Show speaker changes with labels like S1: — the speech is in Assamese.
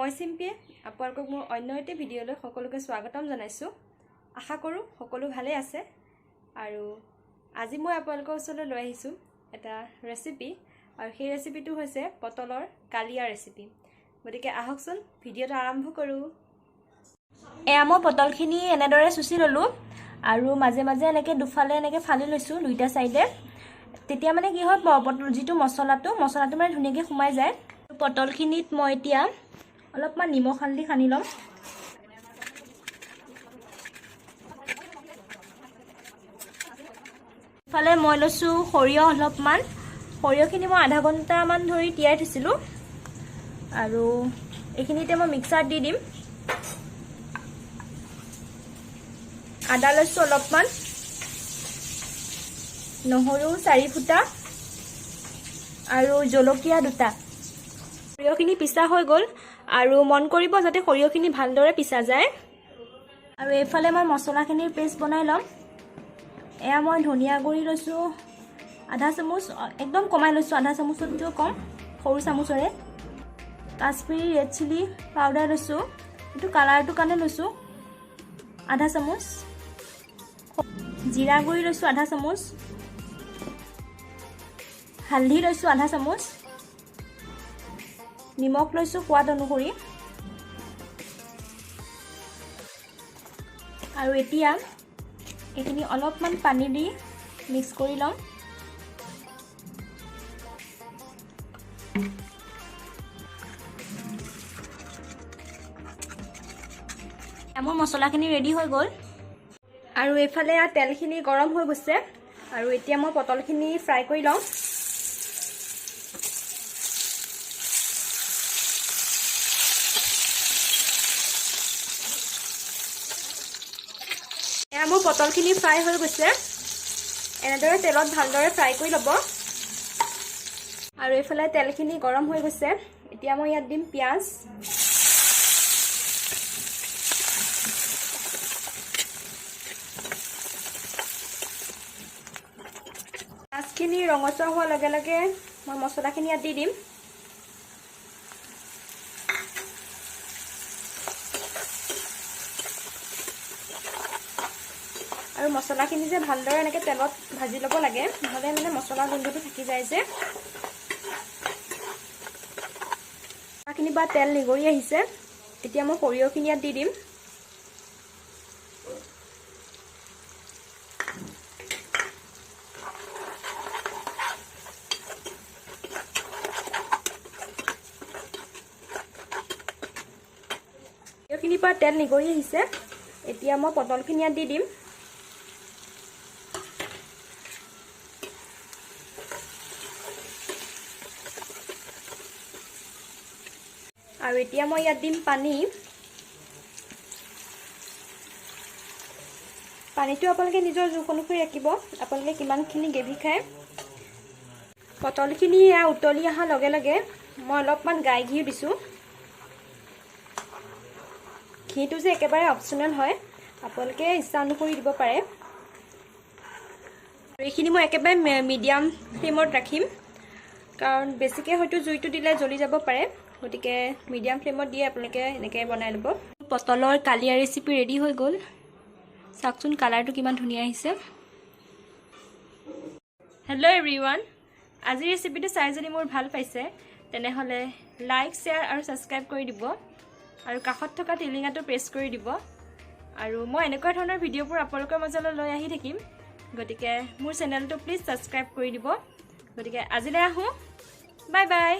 S1: মই সিম্পি আপোনালোকক মোৰ অন্য এটা ভিডিঅ'লৈ সকলোকে স্বাগতম জনাইছো। আশা কৰো সকলো ভালে আছে আৰু আজি মই আপোনালোকৰ ওচৰলৈ লৈ আহিছো এটা ৰেচিপি আৰু সেই ৰেচিপিটো হৈছে পটলৰ কালিয়া ৰেচিপি। গতিকে আহকচোন ভিডিঅ'টো আৰম্ভ কৰো। এয়া মই পটলখিনি এনেদৰে চুচি ললো আৰু মাজে মাজে এনেকৈ দুফালে এনেকৈ ফালি লৈছো দুইটা সাইডে। তেতিয়া মানে কি হয় পটল যিটো মছলাটো মানে ধুনীয়াকৈ সোমাই যায়। পটলখিনিত মই এতিয়া অলপমান নিমখ হালধি সানি লম। ইফালে মই লৈছো সৰিয়হ অলপমান। সৰিয়হখিনি মই আধা ঘণ্টামান ধৰি তিয়াই থৈছিলোঁ আৰু এইখিনিতে মই মিক্সাৰত দি দিম। আদা লৈছো অলপমান, নহৰু 4 ফুটা আৰু জলকীয়া 2টা। সৰিয়হখিনি পিছা হৈ গ'ল আৰু মন কৰিব যাতে সৰিয়হখিনি ভালদৰে পিছা যায়। আৰু এইফালে মই মছলাখিনিৰ পেষ্ট বনাই ল'ম। এয়া মই ধনিয়া গুড়ি লৈছো আধা চামুচ, একদম কমাই লৈছো, আধা চামুচতকৈ কম, সৰু চামুচৰে। কাশ্মীৰী ৰেড চিলি পাউডাৰ লৈছো, এইটো কালাৰটো কাৰণে লৈছো, আধা চামুচ। জিৰা গুড়ি লৈছো আধা চামুচ, হালধি লৈছো আধা চামুচ, নিমখ লৈছো সোৱাদ অনুসৰি। আৰু এতিয়া এইখিনি অলপমান পানী দি মিক্স কৰি লম। মোৰ মছলাখিনি ৰেডি হৈ গ'ল আৰু এইফালে তেলখিনি গৰম হৈ গৈছে আৰু এতিয়া মই পটলখিনি ফ্ৰাই কৰি লম। এয়া মোৰ পটলখিনি ফ্ৰাই হৈ গৈছে। এনেদৰে তেলত ভালদৰে ফ্ৰাই কৰি ল'ব। আৰু এইফালে তেলখিনি গৰম হৈ গৈছে। এতিয়া মই ইয়াত দিম পিঁয়াজ। পিঁয়াজখিনি ৰঙচুৱা হোৱাৰ লগে লগে মই মছলাখিনি ইয়াত দি দিম। আৰু মছলাখিনি যে ভালদৰে এনেকৈ তেলত ভাজি ল'ব লাগে, নহ'লে মানে মছলা গোন্ধটো থাকি যায় যে। মছলাখিনি বা তেল নিগৰি আহিছে। এতিয়া মই সৰিয়হখিনি ইয়াত দি দিম। সৰিয়হখিনিৰ পৰা তেল নিগৰি আহিছে। এতিয়া মই পটলখিনি ইয়াত দি দিম। আৰু এতিয়া মই ইয়াত দিম পানী। পানীটো আপোনালোকে নিজৰ জোখ অনুসৰি ৰাখিব, আপোনালোকে কিমানখিনি গ্ৰেভি খায়। পটলখিনি উতলি অহাৰ লগে লগে মই অলপমান গাই ঘিউ দিছোঁ। ঘিটো যে একেবাৰে অপচনেল হয়, আপোনালোকে ইচ্ছা অনুসৰি দিব পাৰে। আৰু এইখিনি মই একেবাৰে মিডিয়াম ফ্লেমত ৰাখিম, কাৰণ বেছিকৈ হয়তো জুইটো দিলে জ্বলি যাব পাৰে। গতিকে মিডিয়াম ফ্লেমত দিয়ে আপোনালোকে এনেকৈ বনাই ল'ব। পটলৰ কালিয়া ৰেচিপি ৰেডি হৈ গ'ল। চাওকচোন কালাৰটো কিমান ধুনীয়া আহিছে। হেল্ল' এভৰিৱান, আজিৰ ৰেচিপিটো চাই যদি মোৰ ভাল পাইছে তেনেহ'লে লাইক, শ্বেয়াৰ আৰু ছাবস্ক্ৰাইব কৰি দিব আৰু কাষত থকা টিলিঙাটো প্ৰেছ কৰি দিব। আৰু মই এনেকুৱা ধৰণৰ ভিডিঅ'বোৰ আপোনালোকৰ মাজলৈ লৈ আহি থাকিম। গতিকে মোৰ চেনেলটো প্লিজ ছাবস্ক্ৰাইব কৰি দিব। গতিকে আজিলৈ আহোঁ, বাই বাই।